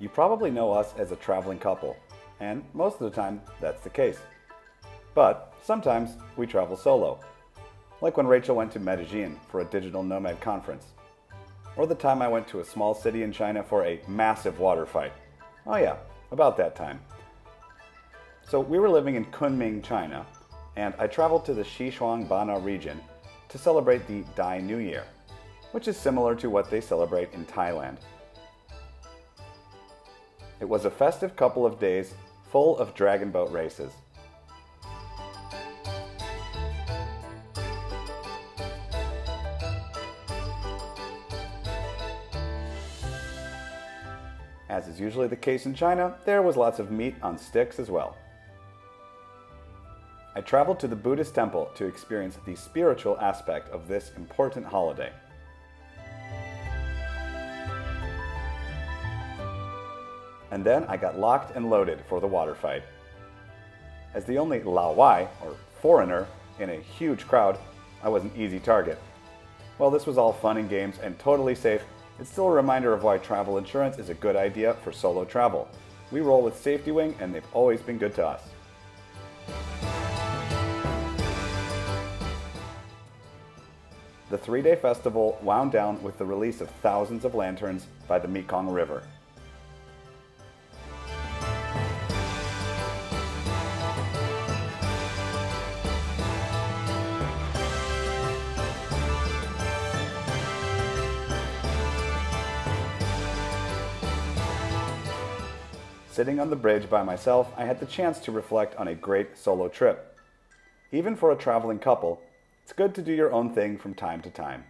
You probably know us as a traveling couple, and most of the time that's the case. But sometimes we travel solo, like when Rachel went to Medellin for a digital nomad conference, or the time I went to a small city in China for a massive water fight. Oh yeah, about that time. So we were living in Kunming, China, and I traveled to the Xishuangbanna region to celebrate the Dai New Year, which is similar to what they celebrate in Thailand. It was a festive couple of days full of dragon boat races. As is usually the case in China, there was lots of meat on sticks as well. I traveled to the Buddhist temple to experience the spiritual aspect of this important holiday. And then I got locked and loaded for the water fight. As the only Lao Wai, or foreigner, in a huge crowd, I was an easy target. While this was all fun and games and totally safe, it's still a reminder of why travel insurance is a good idea for solo travel. We roll with SafetyWing and they've always been good to us. The 3-day festival wound down with the release of thousands of lanterns by the Mekong River. Sitting on the bridge by myself, I had the chance to reflect on a great solo trip. Even for a traveling couple, it's good to do your own thing from time to time.